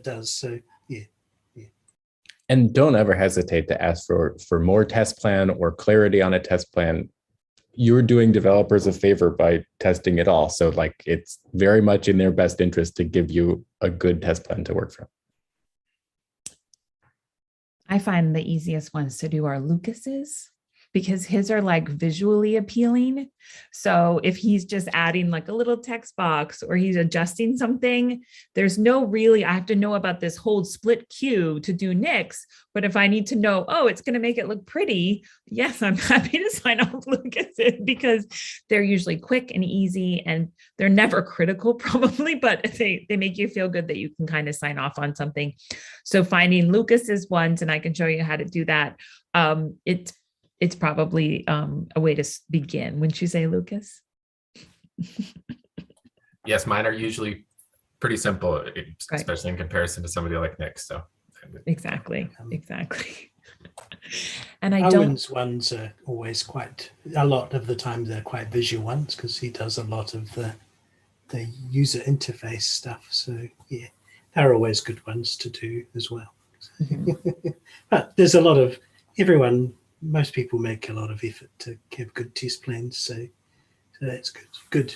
does. So yeah. And don't ever hesitate to ask for more test plan or clarity on a test plan. You're doing developers a favor by testing it all. So like, it's very much in their best interest to give you a good test plan to work from. I find the easiest ones to do are Lucas's, because his are like visually appealing. So if he's just adding like a little text box or he's adjusting something, there's no really, I have to know about this whole split queue to do Nick's. But if I need to know, oh, it's going to make it look pretty, yes, I'm happy to sign off Lucas's, because they're usually quick and easy and they're never critical probably, but they make you feel good that you can kind of sign off on something. So finding Lucas's ones, and I can show you how to do that. It's probably a way to begin. Wouldn't you say, Lucas? Yes, mine are usually pretty simple, especially in comparison to somebody like Nick. So exactly. And Owen's ones are always a lot of the time they're quite visual ones, because he does a lot of the user interface stuff. So yeah, they're always good ones to do as well. Mm-hmm. But there's a lot of most people make a lot of effort to have good test plans, so that's good.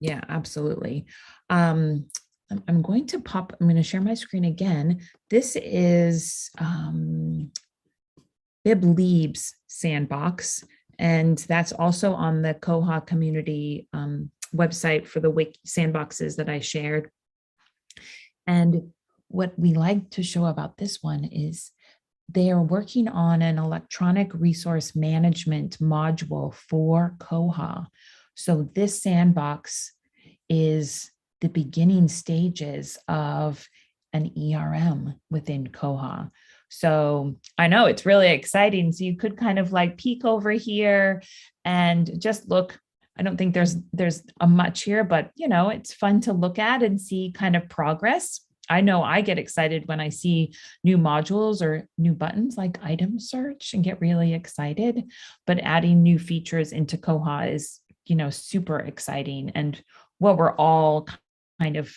Yeah, absolutely. I'm going to share my screen again. This is BibLeeb's Sandbox, and that's also on the Quahog community website for the sandboxes that I shared. And what we like to show about this one is they are working on an electronic resource management module for Quahog. So this sandbox is the beginning stages of an ERM within Quahog. So I know it's really exciting. So you could kind of like peek over here and just look. I don't think there's a much here, but it's fun to look at and see kind of progress. I know I get excited when I see new modules or new buttons like item search and get really excited, but adding new features into Quahog is, super exciting. And what we're all kind of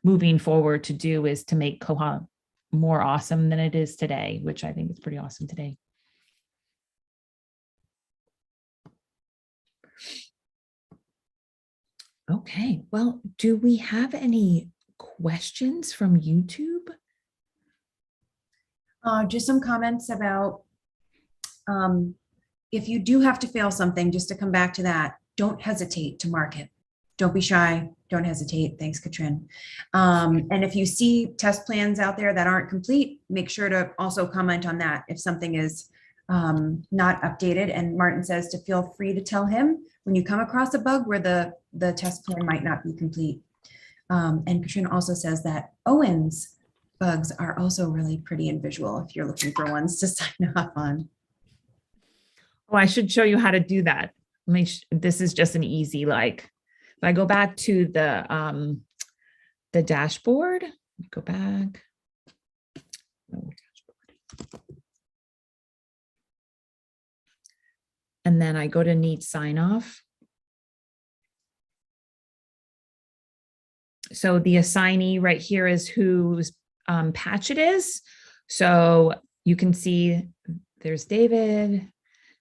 moving forward to do is to make Quahog more awesome than it is today, which I think is pretty awesome today. Okay, well, do we have any questions from YouTube? Just some comments about if you do have to fail something, just to come back to that, don't hesitate to mark it. Don't be shy. Don't hesitate. Thanks, Katrin. And if you see test plans out there that aren't complete, make sure to also comment on that if something is not updated. And Martin says to feel free to tell him when you come across a bug where the test plan might not be complete. And Katrin also says that Owen's bugs are also really pretty and visual if you're looking for ones to sign off on. Oh, I should show you how to do that. This is just an easy, like, if I go back to the dashboard, go back. Oh, dashboard. And then I go to need sign off. So the assignee right here is whose patch it is. So you can see there's David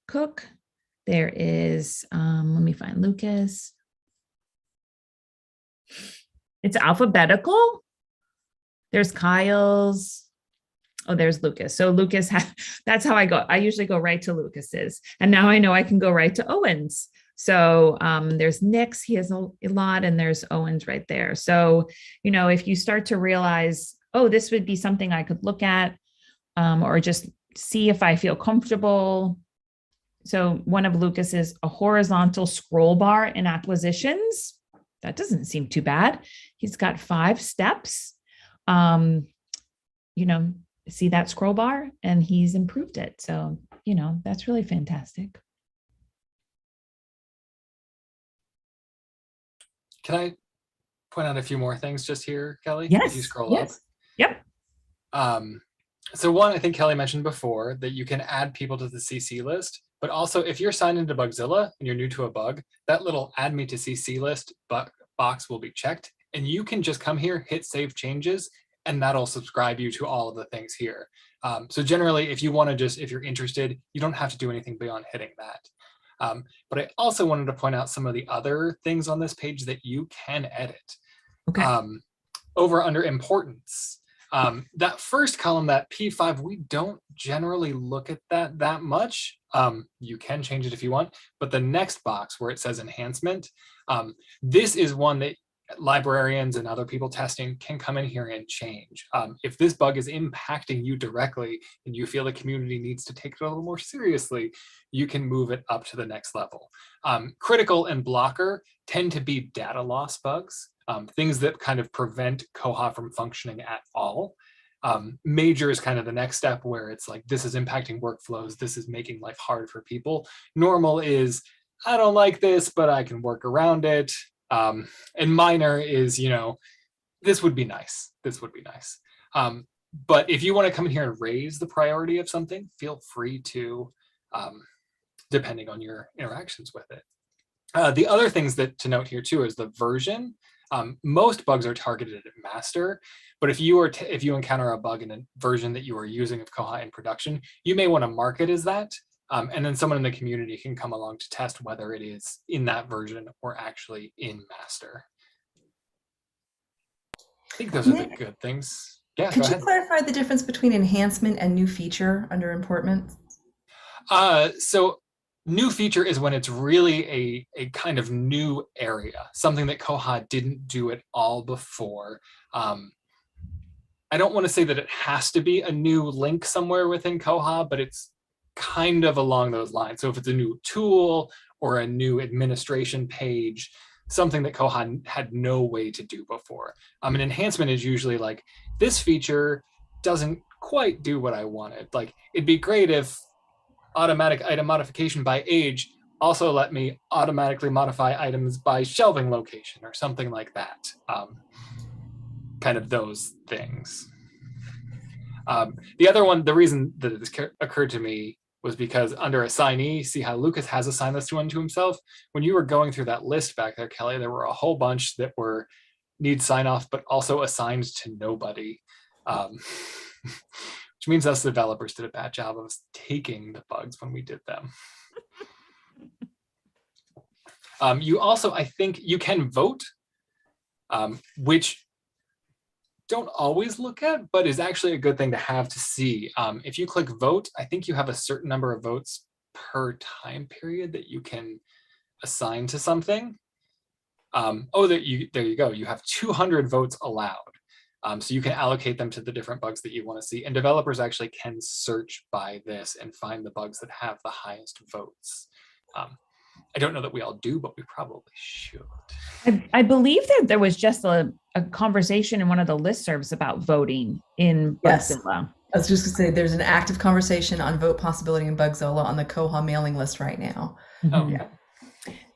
Cook. There is, let me find Lucas. It's alphabetical. There's Kyle's. Oh, there's Lucas. So Lucas, that's how I go. I usually go right to Lucas's. And now I know I can go right to Owen's. So there's Nick's, he has a lot, and there's Owen's right there. So, you know, if you start to realize, oh, this would be something I could look at or just see if I feel comfortable. So one of Lucas is a horizontal scroll bar in acquisitions. That doesn't seem too bad. He's got 5 steps. You know, see that scroll bar, and he's improved it. So, you know, that's really fantastic. Can I point out a few more things just here, Kelly? Yes. If you scroll up. Yep. So one, I think Kelly mentioned before that you can add people to the CC list, but also if you're signed into Bugzilla and you're new to a bug, that little add me to CC list box will be checked, and you can just come here, hit save changes, and that'll subscribe you to all of the things here. So generally, if you want to if you're interested, you don't have to do anything beyond hitting that. But I also wanted to point out some of the other things on this page that you can edit. Okay. Over under importance, that first column, that P5, we don't generally look at that much. You can change it if you want, but the next box where it says enhancement, this is one that librarians and other people testing can come in here and change. If this bug is impacting you directly and you feel the community needs to take it a little more seriously, you can move it up to the next level. Critical and blocker tend to be data loss bugs, things that kind of prevent Quahog from functioning at all. Major is kind of the next step where it's like, this is impacting workflows, this is making life hard for people. Normal is, I don't like this, but I can work around it. And minor is, you know, this would be nice. This would be nice. But if you want to come in here and raise the priority of something, feel free to, depending on your interactions with it. The other things that to note here too is the version. Most bugs are targeted at master, but if you encounter a bug in a version that you are using of Quahog in production, you may want to mark it as that. And then someone in the community can come along to test whether it is in that version or actually in master. I think those are the good things. Yeah, Could you clarify the difference between enhancement and new feature under importance? So new feature is when it's really a kind of new area, something that Quahog didn't do at all before. I don't want to say that it has to be a new link somewhere within Quahog, but it's kind of along those lines. So if it's a new tool or a new administration page, something that Quahog had no way to do before. An enhancement is usually like, this feature doesn't quite do what I wanted. Like, it'd be great if automatic item modification by age also let me automatically modify items by shelving location or something like that. Kind of those things. The other one, the reason that this occurred to me was because under assignee, see how Lucas has assigned this one to himself? When you were going through that list back there, Kelly, there were a whole bunch that were need sign off, but also assigned to nobody. Which means us developers did a bad job of taking the bugs when we did them. You also, I think you can vote, which don't always look at, but is actually a good thing to have to see. If you click vote, I think you have a certain number of votes per time period that you can assign to something. There you go. You have 200 votes allowed. So you can allocate them to the different bugs that you want to see. And developers actually can search by this and find the bugs that have the highest votes. I don't know that we all do, but we probably should. I believe that there was just a conversation in one of the listservs about voting in Yes. Bugzilla. I was just going to say there's an active conversation on vote possibility in Bugzilla on the Quahog mailing list right now. Oh, Yeah.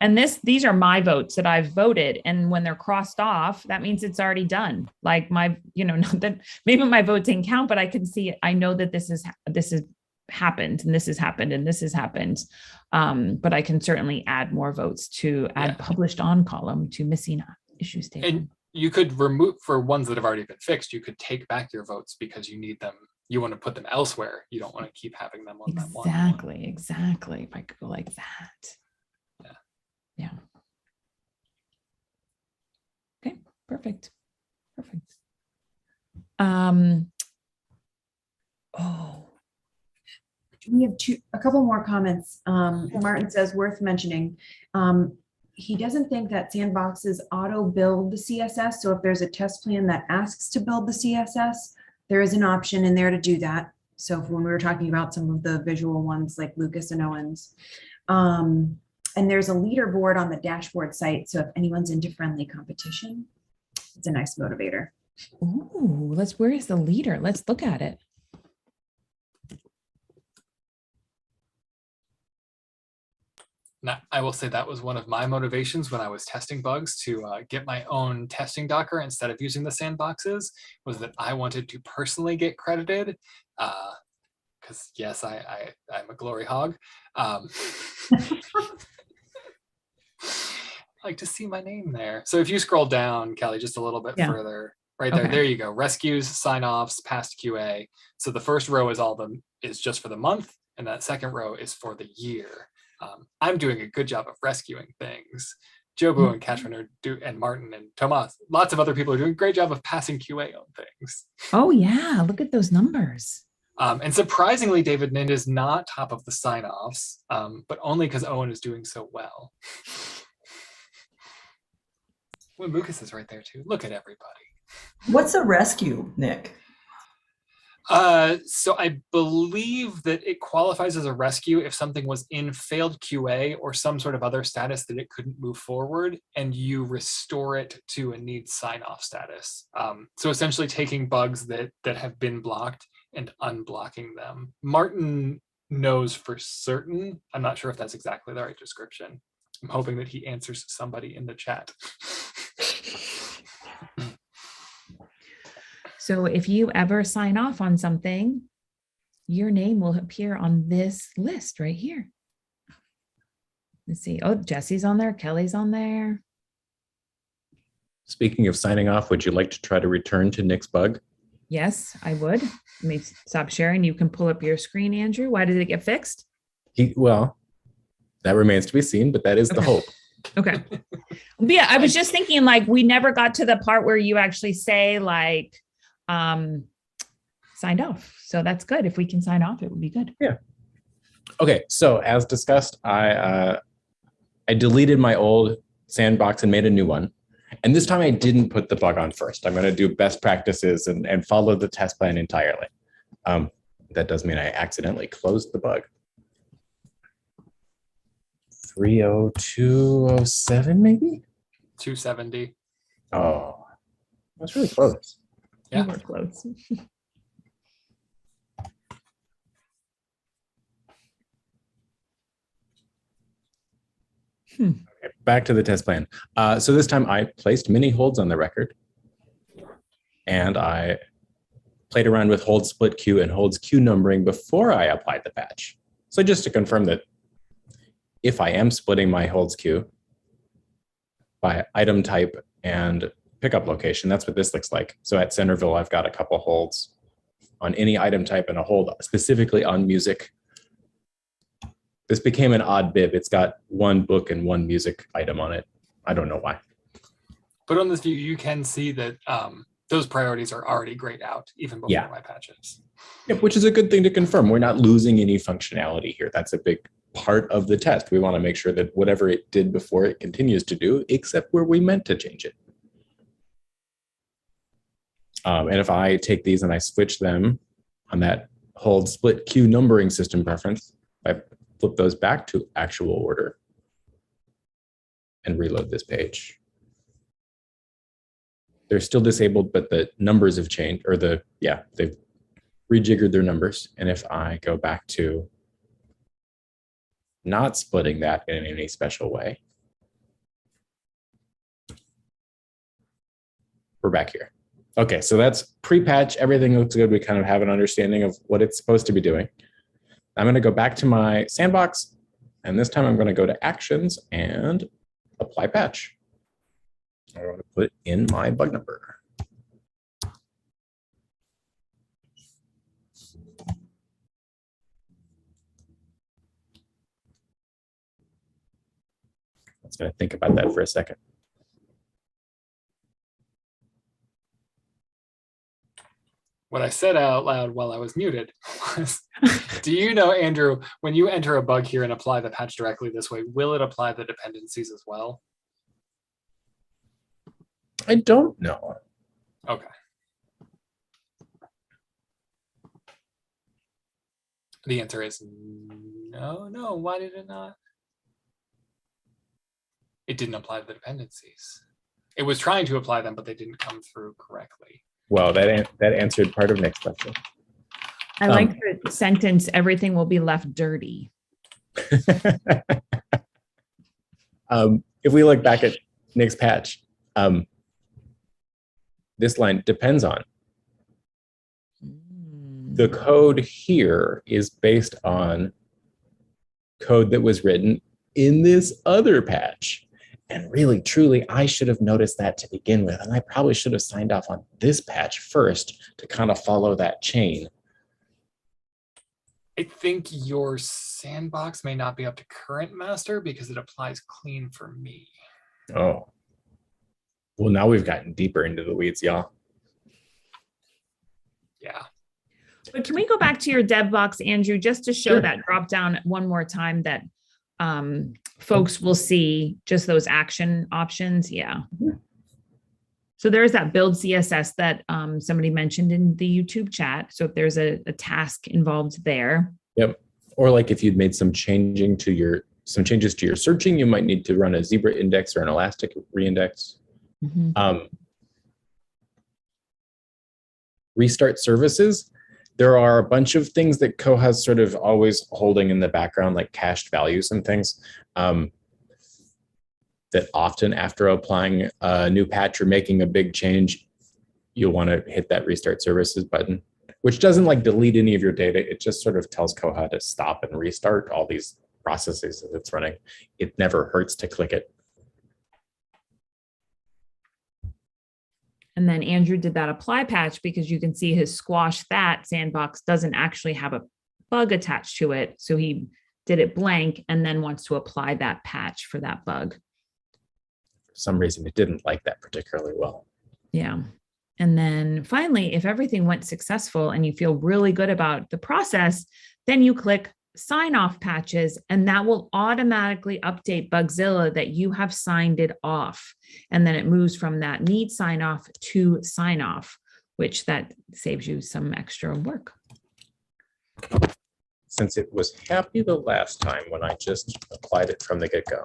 And these are my votes that I've voted. And when they're crossed off, that means it's already done. Like not that maybe my vote didn't count, but I can see it. I know that this is happened and this has happened and this has happened. But I can certainly add more votes to add published on column to missing issues table. And you could remove, for ones that have already been fixed, you could take back your votes because you need them. You want to put them elsewhere. You don't want to keep having them on that one. Exactly. If I could go like that. Yeah. Okay, perfect. We have a couple more comments. Martin says worth mentioning. He doesn't think that Sandboxes auto build the CSS. So if there's a test plan that asks to build the CSS, there is an option in there to do that. So when we were talking about some of the visual ones like Lucas and Owens, and there's a leaderboard on the dashboard site. So if anyone's into friendly competition, it's a nice motivator. Ooh, where is the leader? Let's look at it. Now, I will say that was one of my motivations when I was testing bugs to get my own testing Docker instead of using the Sandboxes, was that I wanted to personally get credited. Because yes, I'm a glory hog. I like to see my name there. So if you scroll down, Kelly, just a little bit further, right there, there you go. Rescues, sign-offs, past QA. So the first row is just for the month, and that second row is for the year. I'm doing a good job of rescuing things. Jobu and Katrin and Martin and Tomas, lots of other people are doing a great job of passing QA on things. Oh yeah, look at those numbers. And surprisingly, David Nind is not top of the sign-offs, but only because Owen is doing so well. Well, Lucas is right there too. Look at everybody. What's a rescue, Nick? So I believe that it qualifies as a rescue if something was in failed QA or some sort of other status that it couldn't move forward, and you restore it to a needs sign-off status. So essentially taking bugs that have been blocked and unblocking them. Martin knows for certain. I'm not sure if that's exactly the right description. I'm hoping that he answers somebody in the chat. So if you ever sign off on something, your name will appear on this list right here. Let's see. Oh, Jesse's on there. Kelly's on there. Speaking of signing off, would you like to try to return to Nick's bug? Yes, I would. Let me stop sharing. You can pull up your screen, Andrew. Why did it get fixed? Well, that remains to be seen, but that is the hope. Okay. Yeah, I was just thinking like we never got to the part where you actually say like, signed off. So that's good. If we can sign off, it would be good. Yeah. Okay. So as discussed, I deleted my old sandbox and made a new one. And this time I didn't put the bug on first. I'm going to do best practices and follow the test plan entirely. That does mean I accidentally closed the bug. 30207 maybe? 270. Oh, that's really close. Yeah. You were close. Okay, back to the test plan. So this time I placed mini holds on the record, and I played around with hold split queue and holds queue numbering before I applied the patch. So just to confirm that if I am splitting my holds queue by item type and pickup location, that's what this looks like. So at Centerville, I've got a couple holds on any item type and a hold specifically on music. This became an odd bib. It's got one book and one music item on it. I don't know why. But on this view, you can see that those priorities are already grayed out even before Yeah. my patches. Yep, which is a good thing to confirm. We're not losing any functionality here. That's a big part of the test. We want to make sure that whatever it did before it continues to do, except where we meant to change it. And if I take these and I switch them on that hold split queue numbering system preference, I flip those back to actual order and reload this page. They're still disabled, but the numbers have changed, or they've rejiggered their numbers. And if I go back to not splitting that in any special way, we're back here. Okay, so that's pre-patch. Everything looks good. We kind of have an understanding of what it's supposed to be doing. I'm going to go back to my sandbox, and this time I'm going to go to actions and apply patch. I'm going to put in my bug number. Let's going to think about that for a second. What I said out loud while I was muted was, do you know, Andrew, when you enter a bug here and apply the patch directly this way, will it apply the dependencies as well? I don't know. Okay. The answer is no. Why did it not? It didn't apply the dependencies. It was trying to apply them, but they didn't come through correctly. Well, that answered part of Nick's question. I like the sentence, everything will be left dirty. If we look back at Nick's patch, this line depends on. The code here is based on code that was written in this other patch. And really, truly, I should have noticed that to begin with. And I probably should have signed off on this patch first to kind of follow that chain. I think your sandbox may not be up to current master because it applies clean for me. Oh. Well, now we've gotten deeper into the weeds, y'all. Yeah. But can we go back to your dev box, Andrew, just to show that drop down one more time that folks will see just those action options? Yeah. So there's that build CSS that somebody mentioned in the YouTube chat. So if there's a task involved there. Yep. Or like if you'd made some changes to your searching, you might need to run a zebra index or an elastic reindex. Restart services. There are a bunch of things that Quahog's sort of always holding in the background, like cached values and things, that often after applying a new patch or making a big change, you'll want to hit that restart services button, which doesn't like delete any of your data. It just sort of tells Quahog to stop and restart all these processes that it's running. It never hurts to click it. And then Andrew did that apply patch because you can see his squash that sandbox doesn't actually have a bug attached to it. So he did it blank and then wants to apply that patch for that bug. For some reason, it didn't like that particularly well. Yeah. And then finally, if everything went successful and you feel really good about the process, then you click sign off patches, and that will automatically update Bugzilla that you have signed it off. And then it moves from that need sign off to sign off, which that saves you some extra work. Since it was happy the last time when I just applied it from the get-go.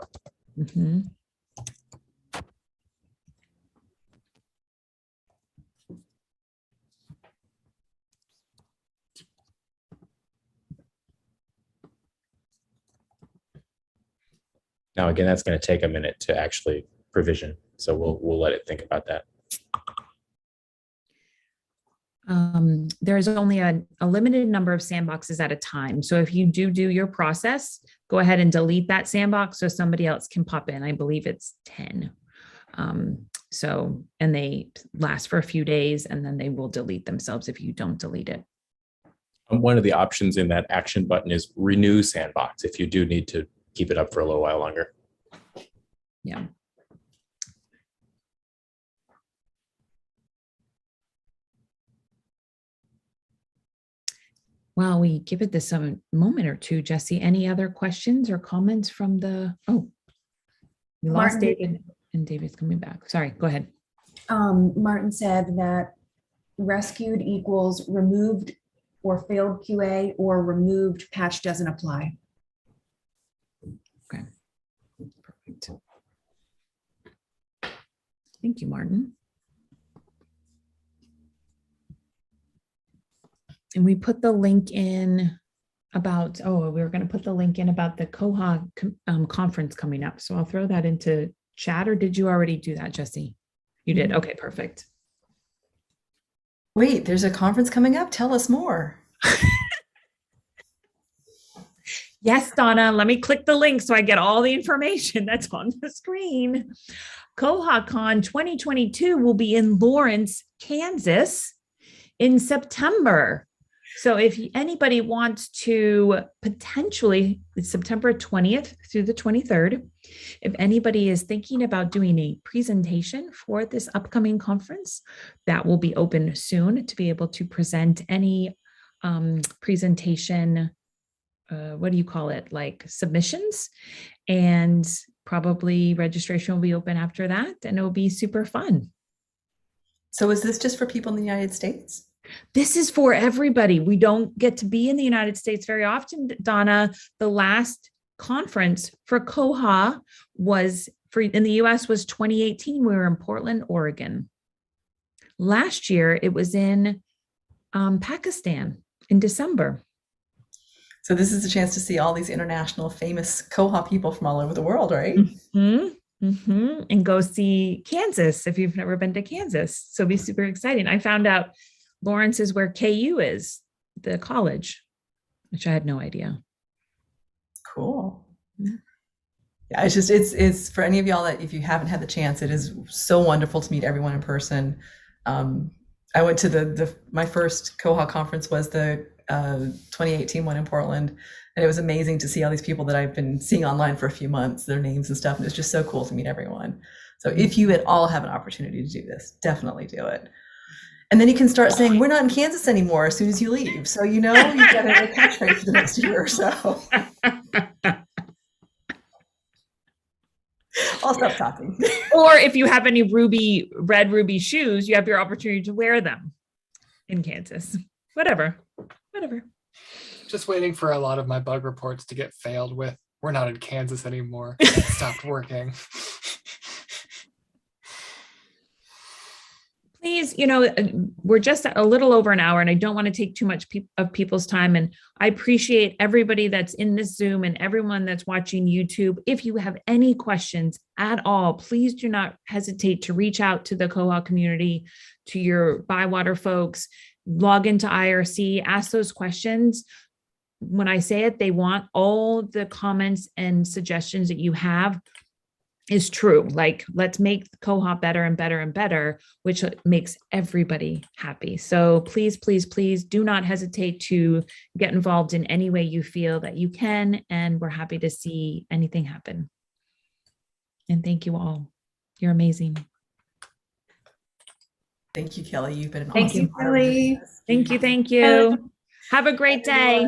Now, again, that's going to take a minute to actually provision. So we'll let it think about that. There's only a limited number of sandboxes at a time. So if you do your process, go ahead and delete that sandbox so somebody else can pop in. I believe it's 10. And they last for a few days and then they will delete themselves if you don't delete it. One of the options in that action button is renew sandbox if you do need to keep it up for a little while longer. Yeah. While we give it this a moment or two, Jesse, any other questions or comments from the, we lost Martin. David and David's coming back. Sorry, go ahead. Martin said that rescued equals removed or failed QA, or removed patch doesn't apply. Okay. Perfect. Thank you, Martin. And we put the link in about, we were going to put the link in about the Quahog conference coming up. So I'll throw that into chat, or did you already do that, Jesse? You did. Okay, perfect. Wait, there's a conference coming up. Tell us more. Yes, Donna, let me click the link so I get all the information that's on the screen. QuahogCon 2022 will be in Lawrence, Kansas in September. So if anybody wants to potentially, it's September 20th through the 23rd. If anybody is thinking about doing a presentation for this upcoming conference, that will be open soon to be able to present any presentation, what do you call it? Like submissions, and probably registration will be open after that, and it will be super fun. So is this just for people in the United States? This is for everybody. We don't get to be in the United States very often, Donna. The last conference for Quahog was in the US was 2018. We were in Portland, Oregon. Last year, it was in Pakistan in December. So this is a chance to see all these international famous Quahog people from all over the world, right? Mm-hmm. Mm-hmm. And go see Kansas if you've never been to Kansas. So it'll be super exciting. I found out Lawrence is where KU is, the college, which I had no idea. Cool. Yeah, it's for any of y'all that if you haven't had the chance, it is so wonderful to meet everyone in person. I went to my first Quahog conference was the 2018 one in Portland, and it was amazing to see all these people that I've been seeing online for a few months, their names and stuff, and it's just so cool to meet everyone. So if you at all have an opportunity to do this, definitely do it. And then you can start saying, we're not in Kansas anymore as soon as you leave. So, you've got a catchphrase for the next year or so. I'll stop talking. Or if you have any red ruby shoes, you have your opportunity to wear them in Kansas. Whatever. Just waiting for a lot of my bug reports to get failed with. We're not in Kansas anymore. It stopped working. Please, we're just a little over an hour, and I don't want to take too much of people's time. And I appreciate everybody that's in this Zoom and everyone that's watching YouTube. If you have any questions at all, please do not hesitate to reach out to the Quahog community, to your Bywater folks, log into IRC, ask those questions. When I say it, they want all the comments and suggestions that you have is true. Like, let's make Quahog better and better and better, which makes everybody happy. So please, please, please do not hesitate to get involved in any way you feel that you can. And we're happy to see anything happen. And thank you all. You're amazing. Thank you, Kelly. You've been an Thank awesome you, part of this. Thank you. Have a great day.